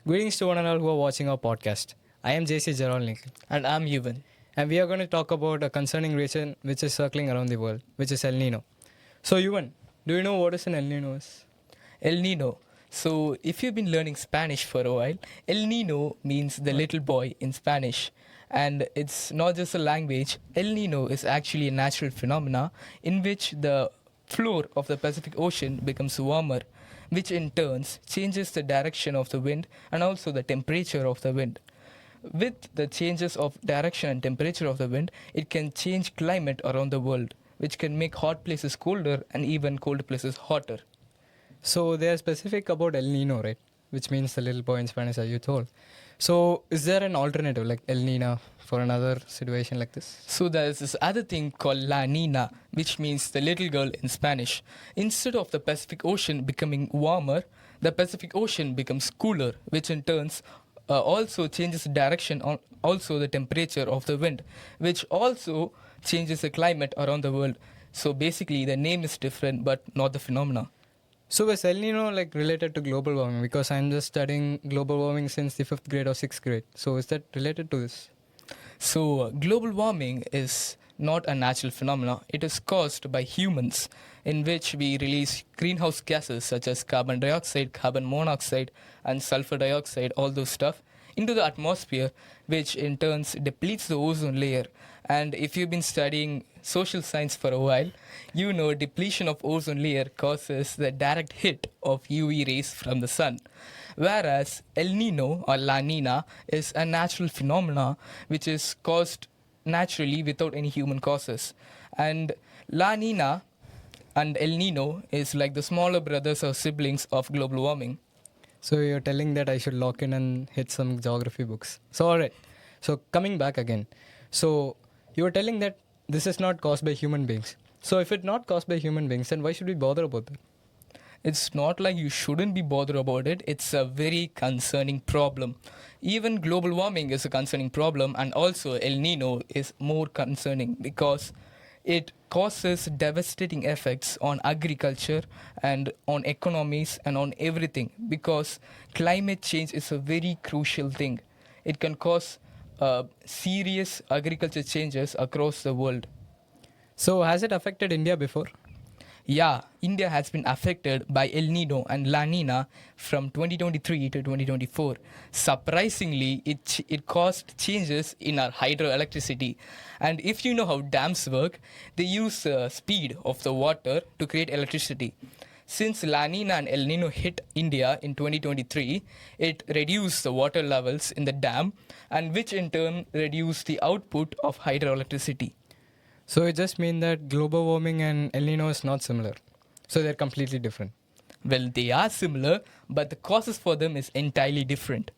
Greetings to one and all who are watching our podcast. I am JC Gerald, And I'm Yuvan. and we are going to talk about a concerning region which is circling around the world, which is El Nino. So, Yuvan, do you know what is an El Nino is? El Nino. So, if you've been learning Spanish for a while, El Nino means the little boy in Spanish. And it's not just a language, El Nino is actually a natural phenomena in which the floor of the Pacific Ocean becomes warmer, which in turns changes the direction of the wind and also the temperature of the wind. With the changes of direction and temperature of the wind, it can change climate around the world, which can make hot places colder and even cold places hotter. So, they are specific about El Nino, right? Which means the little boy in Spanish, as you told. So, is there an alternative like El Nina for another situation like this? So there's this other thing called La Nina, which means the little girl in Spanish. Instead of the Pacific Ocean becoming warmer, the Pacific Ocean becomes cooler, which in turns also changes the direction, also the temperature of the wind, which also changes the climate around the world. So basically, the name is different, but not the phenomena. So, is El Nino like related to global warming? Because I'm just studying global warming since the 5th grade or 6th grade. So, is that related to this? So, global warming is not a natural phenomenon. It is caused by humans, in which we release greenhouse gases such as carbon dioxide, carbon monoxide, and sulfur dioxide, all those stuff, into the atmosphere, which in turns depletes the ozone layer. And if you've been studying social science for a while, you know depletion of ozone layer causes the direct hit of UV rays from the sun. Whereas El Nino or La Nina is a natural phenomena which is caused naturally without any human causes. And La Nina and El Nino is like the smaller brothers or siblings of global warming. So you're telling that I should lock in and hit some geography books. So alright. So coming back again. So you were telling that this is not caused by human beings. So if it's not caused by human beings, then why should we bother about that? It's not like you shouldn't be bothered about it. It's a very concerning problem. Even global warming is a concerning problem, and also El Nino is more concerning because it causes devastating effects on agriculture and on economies and on everything, because climate change is a very crucial thing. It can cause serious agriculture changes across the world. So has it affected India before? Yeah, India has been affected by El Nino and La Nina from 2023 to 2024. Surprisingly, it caused changes in our hydroelectricity. And if you know how dams work, they use the speed of the water to create electricity. Since La Nina and El Nino hit India in 2023, it reduced the water levels in the dam, and which in turn reduced the output of hydroelectricity. So it just means that global warming and El Nino is not similar. So they're completely different. Well, they are similar, but the causes for them is entirely different.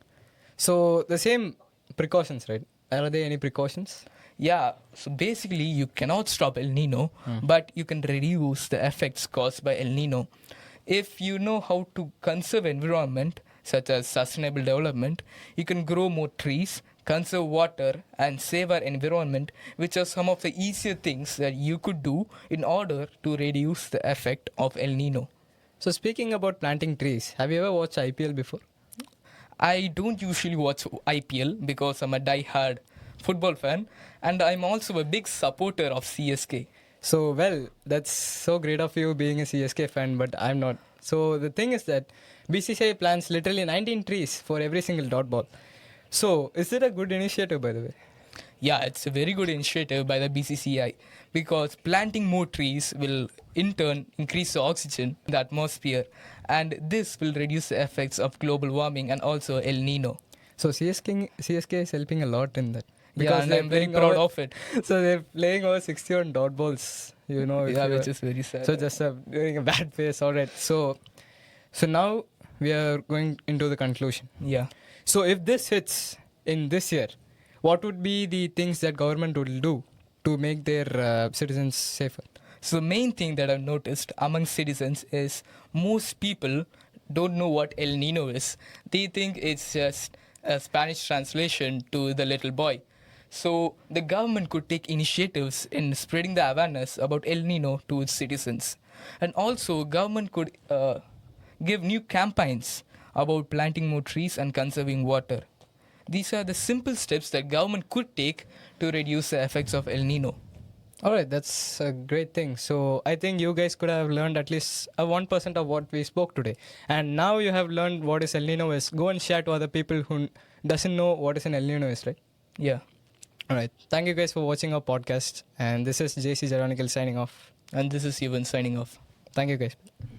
So the same precautions, right? Are there any precautions? Yeah, so basically you cannot stop El Nino, but you can reduce the effects caused by El Nino. If you know how to conserve environment, such as sustainable development, you can grow more trees, conserve water, and save our environment, which are some of the easier things that you could do in order to reduce the effect of El Nino. So speaking about planting trees, have you ever watched IPL before? I don't usually watch IPL because I'm a die-hard football fan, and I'm also a big supporter of CSK. So, well, that's so great of you being a CSK fan, but I'm not. So, the thing is that BCCI plants literally 19 trees for every single dot ball. So, is it a good initiative, by the way? Yeah, it's a very good initiative by the BCCI because planting more trees will in turn increase the oxygen in the atmosphere, and this will reduce the effects of global warming and also El Nino. So, CSK is helping a lot in that. Yeah, and they're I'm very playing proud over- of it. So, they're playing over 61 dot balls, you know. if Yeah, you- which is very sad. So, just doing a bad face, alright. So now we are going into the conclusion. Yeah. So if this hits in this year, what would be the things that government will do to make their citizens safer? So the main thing that I've noticed among citizens is most people don't know what El Nino is. They think it's just a Spanish translation to the little boy. So the government could take initiatives in spreading the awareness about El Nino to its citizens. And also government could give new campaigns about planting more trees and conserving water. These are the simple steps that government could take to reduce the effects of El Nino. All right, that's a great thing. So I think you guys could have learned at least a 1% of what we spoke today. And now you have learned what is El Nino is. Go and share to other people who doesn't know what is an El Nino is, right? Yeah. All right. Thank you guys for watching our podcast. And this is JC Jeronical signing off. And this is Evan signing off. Thank you guys.